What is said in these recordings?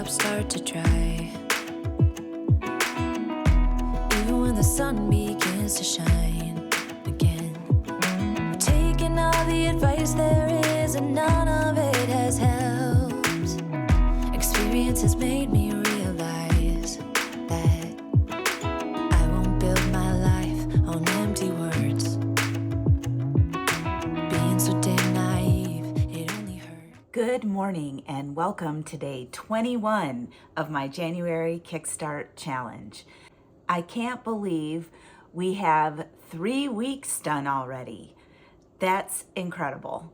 drops start to dry. Even when the sun begins to shine again. We're taking all the advice there is, and none of it has helped. Experience has made me realize that I won't build my life on empty words. Being so damn naive, it only hurts. Good morning and welcome to day 21 of my January Kickstart challenge. I can't believe we have 3 weeks done already. That's incredible.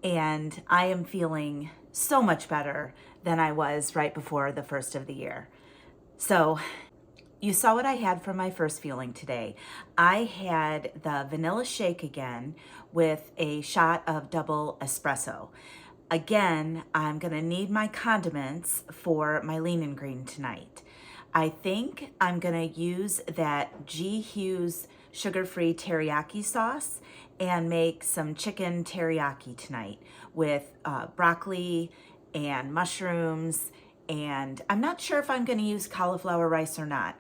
And I am feeling so much better than I was right before the first of the year. So you saw what I had for my first fueling today. I had the vanilla shake again with a shot of double espresso. Again, I'm gonna need my condiments for my lean and green tonight. I think I'm gonna use that G. Hughes sugar-free teriyaki sauce and make some chicken teriyaki tonight with broccoli and mushrooms, and I'm not sure if I'm gonna use cauliflower rice or not.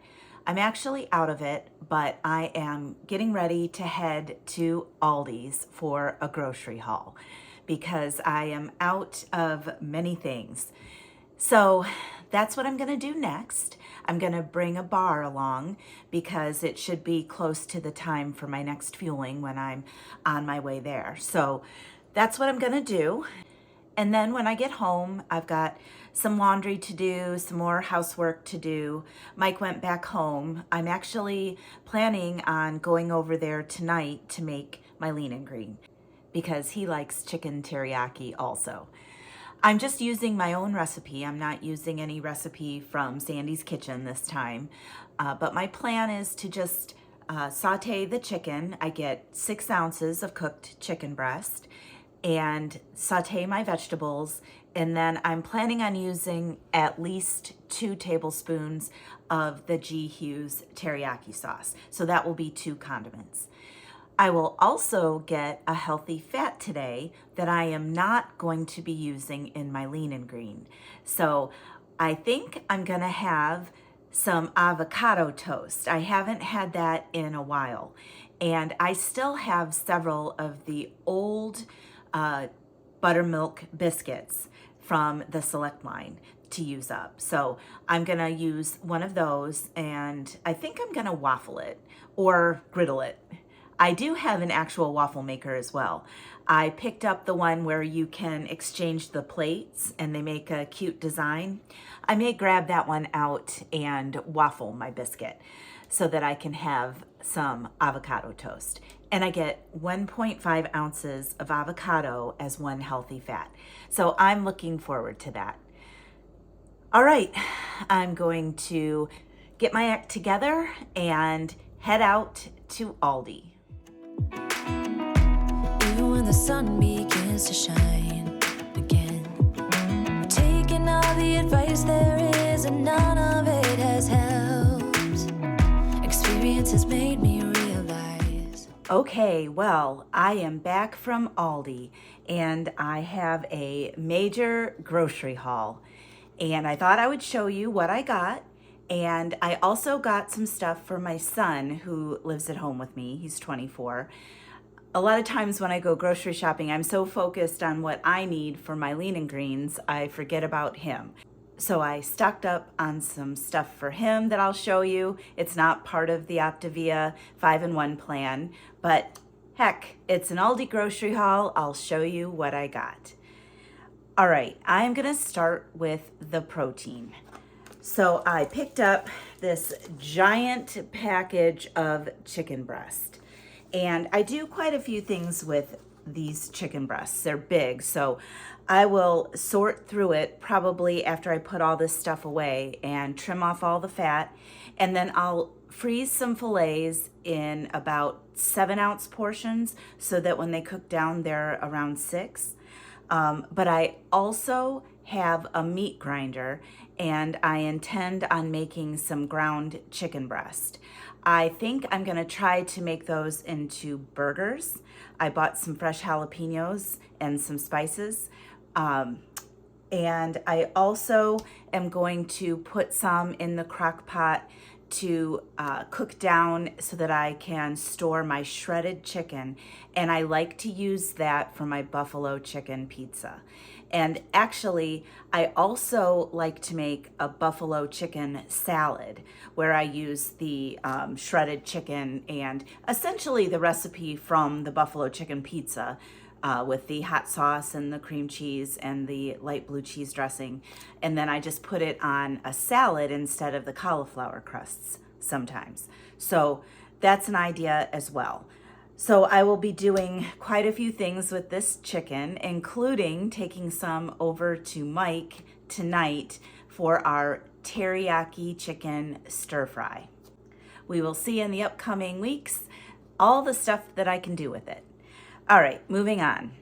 I'm actually out of it, but I am getting ready to head to Aldi's for a grocery haul because I am out of many things. So that's what I'm gonna do next. I'm gonna bring a bar along because it should be close to the time for my next fueling when I'm on my way there. So that's what I'm gonna do. And then when I get home, I've got some laundry to do, some more housework to do. Mike went back home. I'm actually planning on going over there tonight to make my lean and green because he likes chicken teriyaki also. I'm just using my own recipe. I'm not using any recipe from Sandy's Kitchen this time. But my plan is to just saute the chicken. I get 6 ounces of cooked chicken breast and saute my vegetables. And then I'm planning on using at least 2 tablespoons of the G. Hughes teriyaki sauce. So that will be 2 condiments. I will also get a healthy fat today that I am not going to be using in my lean and green. So I think I'm gonna have some avocado toast. I haven't had that in a while. And I still have several of the old buttermilk biscuits from the Select line to use up. So I'm gonna use one of those, and I think I'm gonna waffle it or griddle it. I do have an actual waffle maker as well. I picked up the one where you can exchange the plates and they make a cute design. I may grab that one out and waffle my biscuit so that I can have some avocado toast. And I get 1.5 ounces of avocado as 1 healthy fat. So I'm looking forward to that. All right, I'm going to get my act together and head out to Aldi. Even when the sun begins to shine again, we're taking all the advice there is, and none of it has helped. Experience has made me realize. Okay, well, I am back from Aldi and I have a major grocery haul, and I thought I would show you what I got. And I also got some stuff for my son who lives at home with me. He's 24. A lot of times when I go grocery shopping, I'm so focused on what I need for my lean and greens, I forget about him. So I stocked up on some stuff for him that I'll show you. It's not part of the OPTAVIA 5-in-1 plan, but heck, it's an Aldi grocery haul. I'll show you what I got. All right, I'm gonna start with the protein. So I picked up this giant package of chicken breast, and I do quite a few things with these chicken breasts. They're big, so I will sort through it probably after I put all this stuff away and trim off all the fat, and then I'll freeze some fillets in about 7-ounce portions so that when they cook down, they're around 6. But I also have a meat grinder, and I intend on making some ground chicken breast. I think I'm gonna try to make those into burgers. I bought some fresh jalapenos and some spices. And I also am going to put some in the crock pot to cook down so that I can store my shredded chicken. And I like to use that for my buffalo chicken pizza. And actually, I also like to make a buffalo chicken salad where I use the shredded chicken and essentially the recipe from the buffalo chicken pizza with the hot sauce and the cream cheese and the light blue cheese dressing. And then I just put it on a salad instead of the cauliflower crusts sometimes. So that's an idea as well. So I will be doing quite a few things with this chicken, including taking some over to Mike tonight for our teriyaki chicken stir fry. We will see in the upcoming weeks all the stuff that I can do with it. All right, moving on.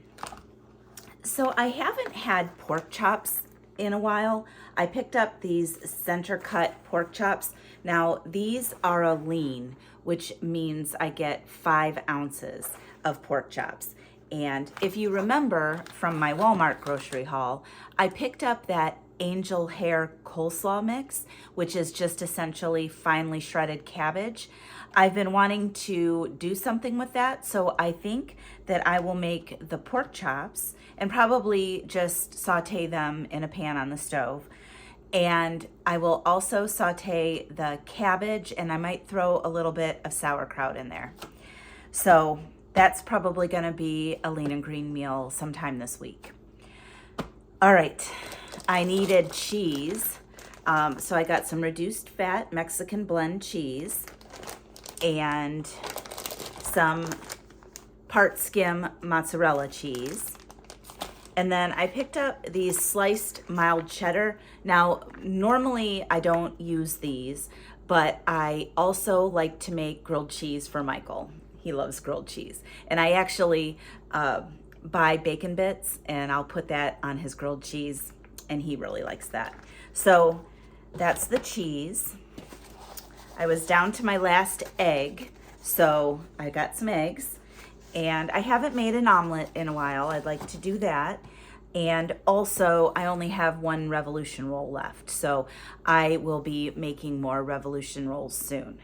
So I haven't had pork chops in a while. I picked up these center cut pork chops. Now these are a lean, which means I get 5 ounces of pork chops. And if you remember from my Walmart grocery haul, I picked up that angel hair coleslaw mix, which is just essentially finely shredded cabbage. I've been wanting to do something with that, so I think that I will make the pork chops and probably just saute them in a pan on the stove. And I will also saute the cabbage, and I might throw a little bit of sauerkraut in there. So that's probably gonna be a lean and green meal sometime this week. All right, I needed cheese. So I got some reduced fat Mexican blend cheese and some part skim mozzarella cheese. And then I picked up these sliced mild cheddar. Now, normally I don't use these, but I also like to make grilled cheese for Michael. He loves grilled cheese. And I actually buy bacon bits and I'll put that on his grilled cheese and he really likes that. So that's the cheese. I was down to my last egg, so I got some eggs. And I haven't made an omelet in a while. I'd like to do that. And also, I only have 1 revolution roll left, so I will be making more revolution rolls soon.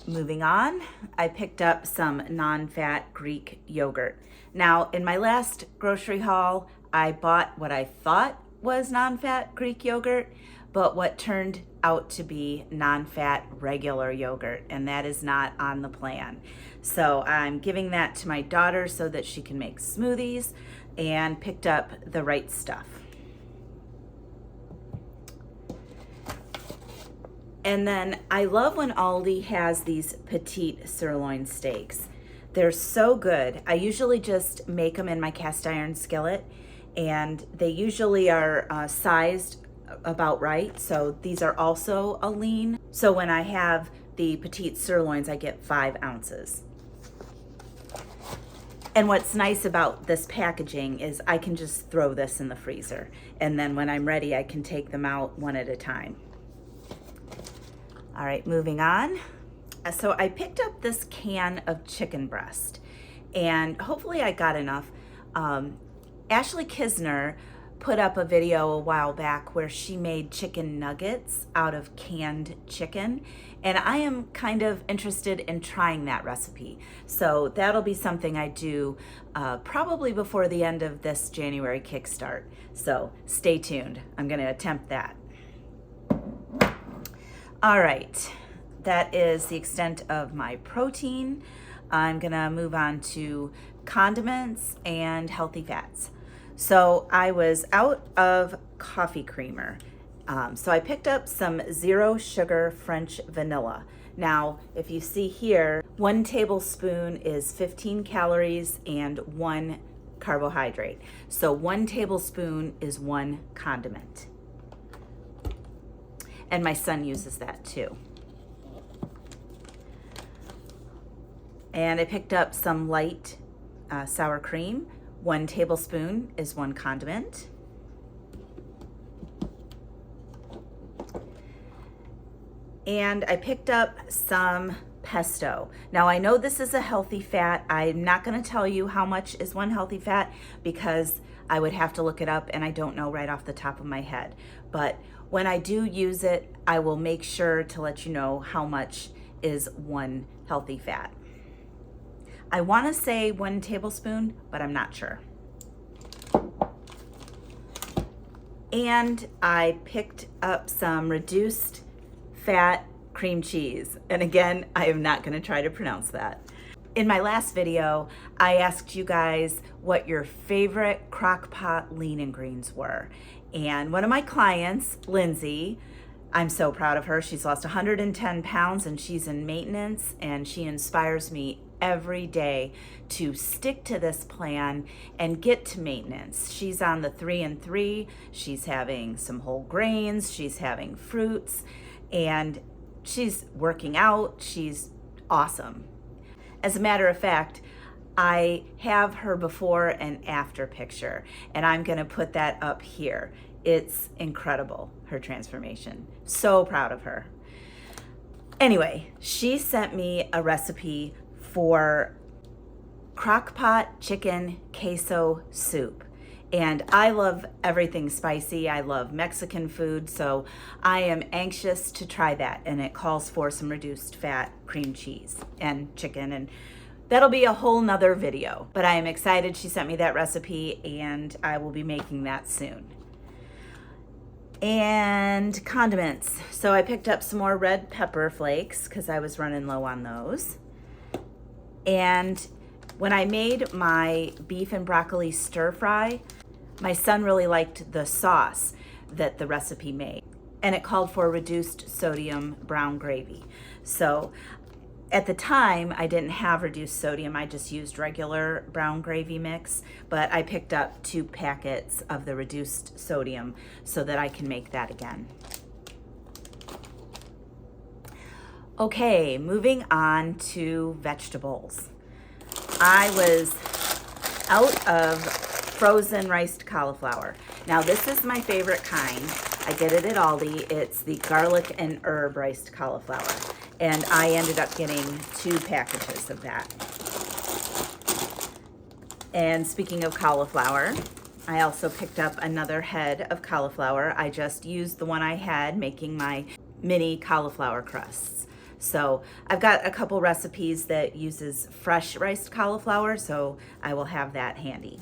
Moving on, I picked up some non-fat Greek yogurt. Now, in my last grocery haul, I bought what I thought was non-fat Greek yogurt, but what turned out to be non-fat regular yogurt, and that is not on the plan. So I'm giving that to my daughter so that she can make smoothies, and picked up the right stuff. And then I love when Aldi has these petite sirloin steaks. They're so good. I usually just make them in my cast iron skillet, and they usually are sized about right. So these are also a lean. So when I have the petite sirloins, I get 5 ounces. And what's nice about this packaging is I can just throw this in the freezer. And then when I'm ready, I can take them out one at a time. All right, moving on. So I picked up this can of chicken breast, and hopefully I got enough. Ashley Kisner put up a video a while back where she made chicken nuggets out of canned chicken, and I am kind of interested in trying that recipe. So that'll be something I do probably before the end of this January Kickstart. So stay tuned. I'm gonna attempt that. All right, that is the extent of my protein. I'm gonna move on to condiments and healthy fats. So I was out of coffee creamer. So I picked up some 0 sugar French vanilla. Now, if you see here, 1 tablespoon is 15 calories and 1 carbohydrate. So 1 tablespoon is 1 condiment. And my son uses that too. And I picked up some light sour cream. 1 tablespoon is 1 condiment. And I picked up some pesto. Now I know this is a healthy fat. I'm not going to tell you how much is 1 healthy fat because I would have to look it up, and I don't know right off the top of my head. But when I do use it, I will make sure to let you know how much is 1 healthy fat. I want to say 1 tablespoon, but I'm not sure. And I picked up some reduced fat cream cheese. And again, I am not going to try to pronounce that. In my last video, I asked you guys what your favorite crock pot lean and greens were. And one of my clients, Lindsay, I'm so proud of her. She's lost 110 pounds and she's in maintenance, and she inspires me every day to stick to this plan and get to maintenance. She's on the 3 and 3. She's having some whole grains, she's having fruits, and she's working out. She's awesome. As a matter of fact, I have her before and after picture, and I'm gonna put that up here. It's incredible, her transformation. So proud of her. Anyway, she sent me a recipe for crock-pot chicken queso soup. And I love everything spicy. I love Mexican food, so I am anxious to try that. And it calls for some reduced fat cream cheese and chicken, and that'll be a whole nother video. But I am excited she sent me that recipe, and I will be making that soon. And condiments. So I picked up some more red pepper flakes because I was running low on those. And when I made my beef and broccoli stir fry, my son really liked the sauce that the recipe made, and it called for reduced sodium brown gravy. So at the time, I didn't have reduced sodium. I just used regular brown gravy mix, but I picked up 2 packets of the reduced sodium so that I can make that again. Okay, moving on to vegetables. I was out of frozen riced cauliflower. Now this is my favorite kind. I get it at Aldi. It's the garlic and herb riced cauliflower. And I ended up getting 2 packages of that. And speaking of cauliflower, I also picked up another head of cauliflower. I just used the one I had making my mini cauliflower crusts. So I've got a couple recipes that uses fresh riced cauliflower, so I will have that handy.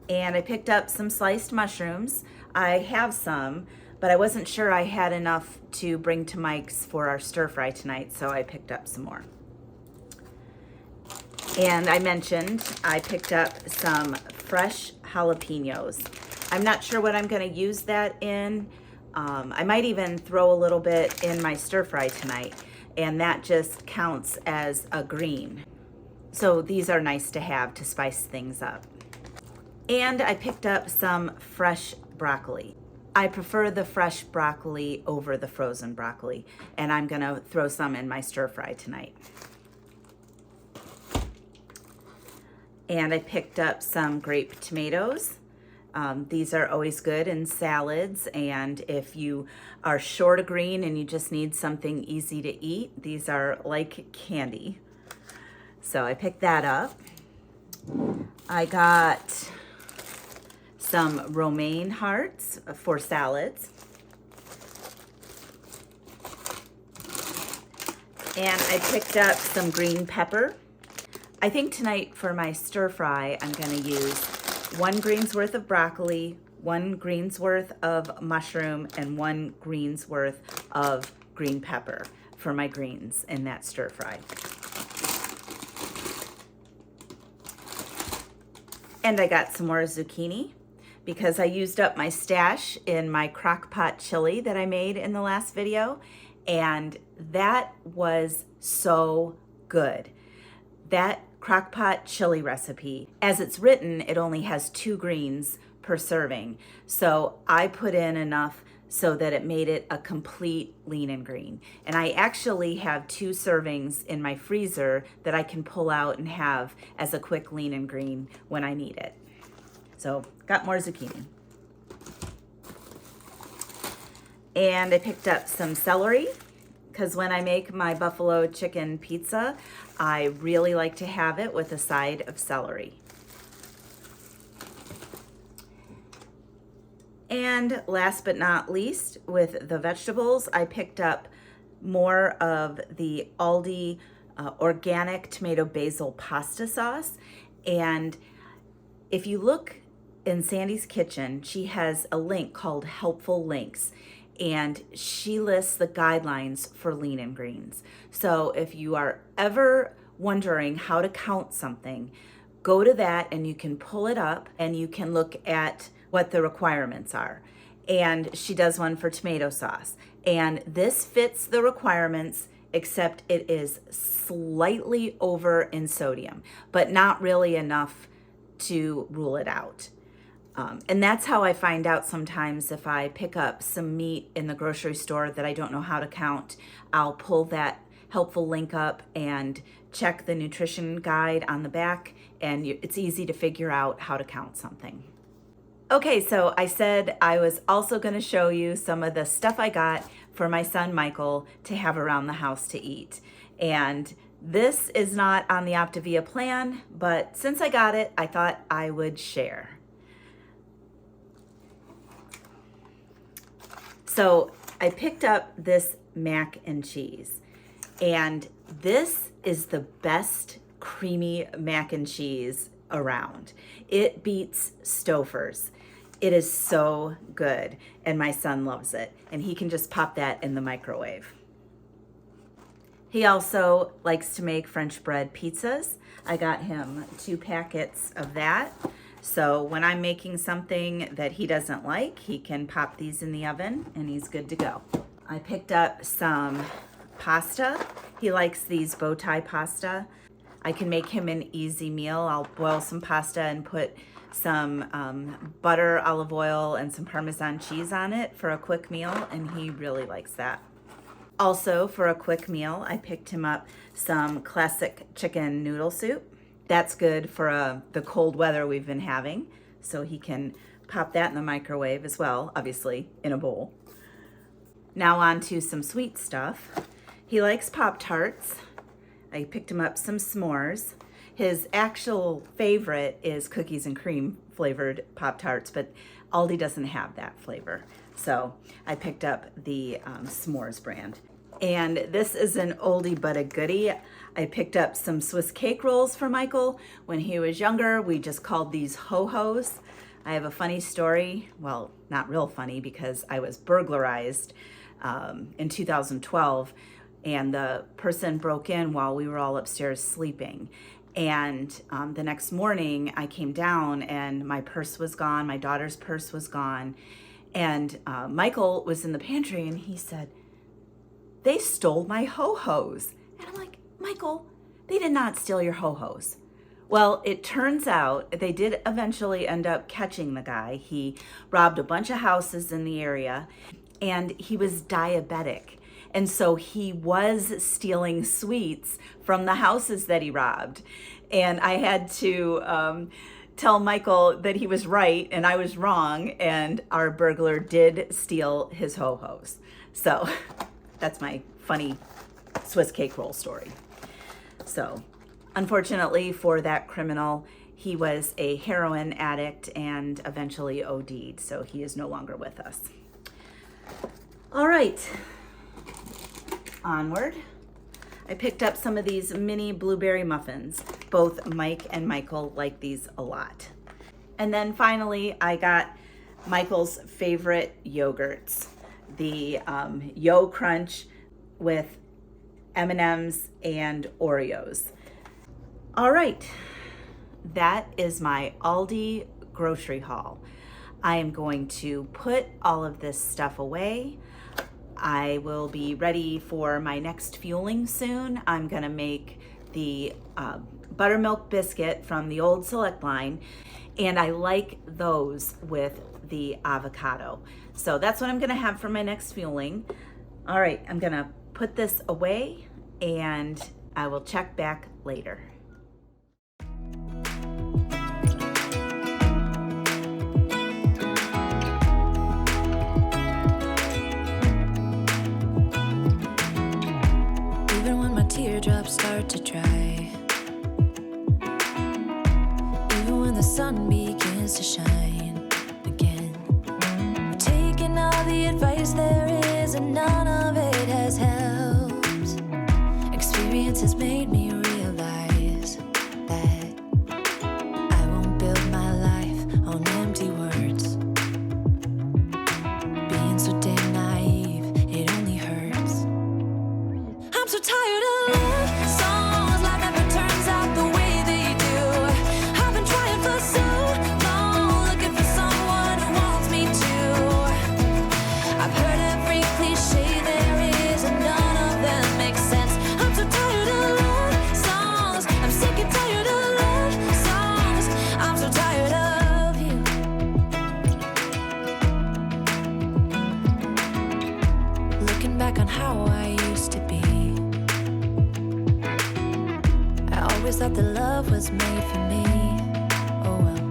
And I picked up some sliced mushrooms. I have some, but I wasn't sure I had enough to bring to Mike's for our stir fry tonight, so I picked up some more. And I mentioned I picked up some fresh jalapenos. I'm not sure what I'm gonna use that in. I might even throw a little bit in my stir fry tonight, and that just counts as a green. So these are nice to have to spice things up. And I picked up some fresh broccoli. I prefer the fresh broccoli over the frozen broccoli, and I'm gonna throw some in my stir fry tonight. And I picked up some grape tomatoes. These are always good in salads, and if you are short of green and you just need something easy to eat, these are like candy. So I picked that up. I got some romaine hearts for salads. And I picked up some green pepper. I think tonight for my stir fry, I'm gonna use 1 green's worth of broccoli, 1 green's worth of mushroom, and 1 green's worth of green pepper for my greens in that stir fry. And I got some more zucchini because I used up my stash in my crock pot chili that I made in the last video, and that was so good. That crock pot chili recipe, as it's written, it only has 2 greens per serving. So I put in enough so that it made it a complete lean and green. And I actually have 2 servings in my freezer that I can pull out and have as a quick lean and green when I need it. So got more zucchini. And I picked up some celery, because when I make my buffalo chicken pizza, I really like to have it with a side of celery. And last but not least, with the vegetables, I picked up more of the ALDI organic tomato basil pasta sauce. And if you look in Sandy's kitchen, she has a link called Helpful Links, and she lists the guidelines for lean and greens. So if you are ever wondering how to count something, go to that and you can pull it up and you can look at what the requirements are. And she does one for tomato sauce. And this fits the requirements, except it is slightly over in sodium, but not really enough to rule it out. And that's how I find out sometimes if I pick up some meat in the grocery store that I don't know how to count. I'll pull that helpful link up and check the nutrition guide on the back, and it's easy to figure out how to count something. Okay, so I said I was also going to show you some of the stuff I got for my son Michael to have around the house to eat. And this is not on the OPTAVIA plan, but since I got it, I thought I would share. So I picked up this mac and cheese, and this is the best creamy mac and cheese around. It beats Stouffer's. It is so good, and my son loves it, and he can just pop that in the microwave. He also likes to make French bread pizzas. I got him 2 packets of that. So when I'm making something that he doesn't like, he can pop these in the oven and he's good to go. I picked up some pasta. He likes these bow tie pasta. I can make him an easy meal. I'll boil some pasta and put some butter, olive oil, and some Parmesan cheese on it for a quick meal, and he really likes that. Also, for a quick meal, I picked him up some classic chicken noodle soup. That's good for the cold weather we've been having, so he can pop that in the microwave as well, obviously in a bowl. Now on to some sweet stuff. He likes Pop-Tarts. I picked him up some s'mores. His actual favorite is cookies and cream flavored Pop-Tarts, but Aldi doesn't have that flavor. So I picked up the s'mores brand. And this is an oldie but a goodie. I picked up some Swiss cake rolls for Michael. When he was younger, we just called these ho-hos. I have a funny story. Well, not real funny, because I was burglarized in 2012, and the person broke in while we were all upstairs sleeping. And the next morning I came down and my purse was gone, my daughter's purse was gone, and Michael was in the pantry and he said, "They stole my ho-hos." And I'm like, "Michael, they did not steal your ho-hos." Well, it turns out they did eventually end up catching the guy. He robbed a bunch of houses in the area, and he was diabetic. And so he was stealing sweets from the houses that he robbed. And I had to tell Michael that he was right and I was wrong, and our burglar did steal his ho-hos. So that's my funny Swiss cake roll story. So unfortunately for that criminal, he was a heroin addict and eventually OD'd, so he is no longer with us. All right. Onward. I picked up some of these mini blueberry muffins. Both Mike and Michael like these a lot. And then finally, I got Michael's favorite yogurts, the Yo Crunch with M&Ms and Oreos. All right, that is my Aldi grocery haul. I am going to put all of this stuff away. I will be ready for my next fueling soon. I'm gonna make the buttermilk biscuit from the old Select line, and I like those with the avocado. So that's what I'm gonna have for my next fueling. All right, I'm gonna put this away and I will check back later. Teardrops start to dry, even when the sun begins to shine again. is, and none of it has helped. Experience has made me realize that I won't build my life on empty words. Being so damn naive, it only hurts. I'm so tired of love songs, life never turns out the way they do. I've been trying for so long, looking for someone who wants me to. I've heard every cliche there is, and none of them make sense. I'm so tired of love songs, I'm sick and tired of love songs. I'm so tired of you. Looking back on how I used to be, I always thought that love was made for me. Oh well,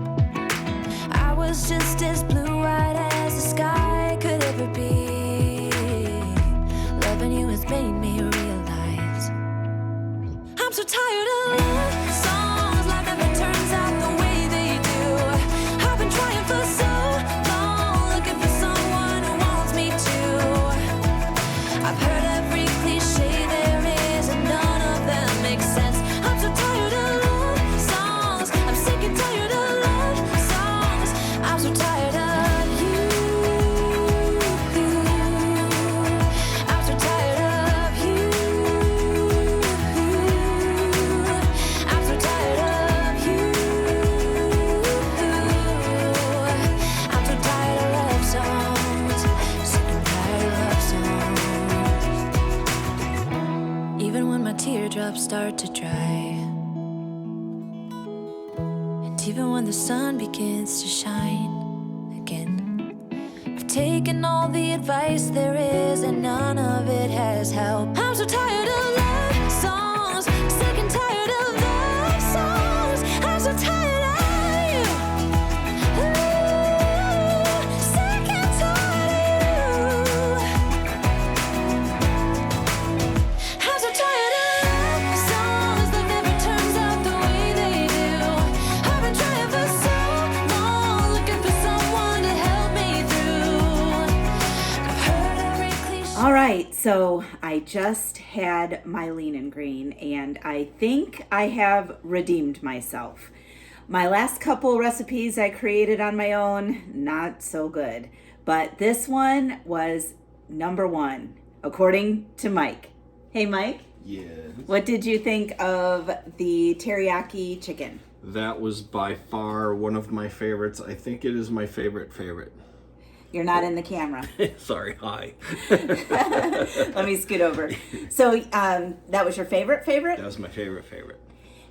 I was just as blue-eyed as the sky could ever be. Loving you has made me realize I'm so tired of love songs, life never turns out the way they do. I've been trying for so long, looking for someone who wants me to. I've heard every cliche there is, and none of them make sense. I'm so tired of love songs, I'm sick and tired of love songs. I'm so tired of you. I'm so tired of you. I'm so tired of you. I'm so tired of love songs, sick and tired of love songs. Even when my teardrops start to dry, and even when the sun begins to shine again, I've taken all the advice there is, and none of it has helped. I'm so tired of love songs, sick and tired of love songs. I'm so tired of you. Ooh, sick and tired of you. I'm so tired of love songs that never turns out the way they do. I've been trying for so long, looking for someone to help me through. I've heard every cliche. All right, so I just had my lean and green, and I think I have redeemed myself. My last couple recipes I created on my own, not so good. But this one was number one, according to Mike. Hey, Mike, Yes. what did you think of the teriyaki chicken? That was by far one of my favorites. I think it is my favorite. You're not in the camera. Sorry, hi. Let me scoot over. So that was your favorite? That was my favorite.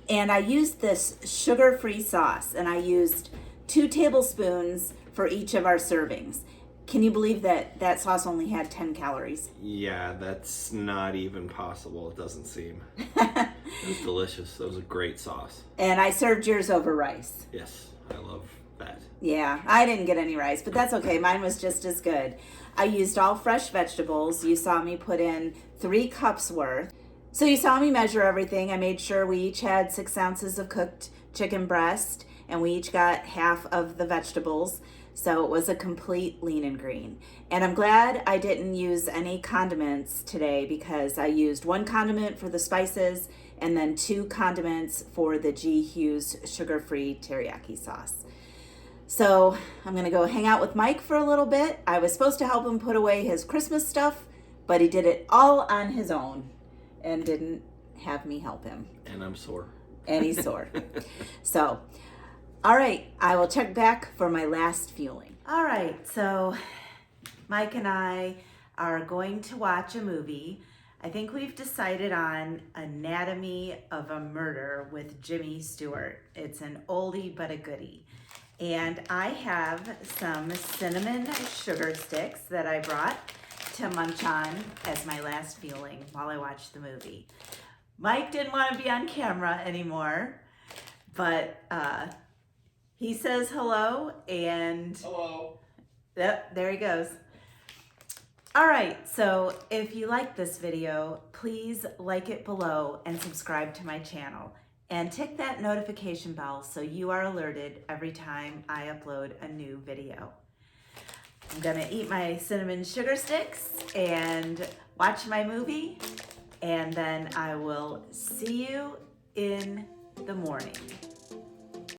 And I used this sugar-free sauce, and I used 2 tablespoons for each of our servings. Can you believe that that sauce only had 10 calories? Yeah, that's not even possible. It doesn't seem. It was delicious. That was a great sauce. And I served yours over rice. Yes, I love that. Yeah, I didn't get any rice, but that's okay. Mine was just as good. I used all fresh vegetables. You saw me put in 3 cups worth. So you saw me measure everything. I made sure we each had 6 ounces of cooked chicken breast, and we each got half of the vegetables. So it was a complete lean and green. And I'm glad I didn't use any condiments today, because I used 1 condiment for the spices and then 2 condiments for the G. Hughes sugar-free teriyaki sauce. So I'm gonna go hang out with Mike for a little bit. I was supposed to help him put away his Christmas stuff, but he did it all on his own and didn't have me help him. And I'm sore. And he's sore. So, all right, I will check back for my last fueling. All right, so Mike and I are going to watch a movie. I think we've decided on Anatomy of a Murder with Jimmy Stewart. It's an oldie but a goodie. And I have some cinnamon sugar sticks that I brought to munch on as my last fueling while I watch the movie. Mike didn't want to be on camera anymore, but he says hello, and Hello. yep, there he goes. All right, so if you like this video, please like it below and subscribe to my channel. And tick that notification bell so you are alerted every time I upload a new video. I'm gonna eat my cinnamon sugar sticks and watch my movie, and then I will see you in the morning.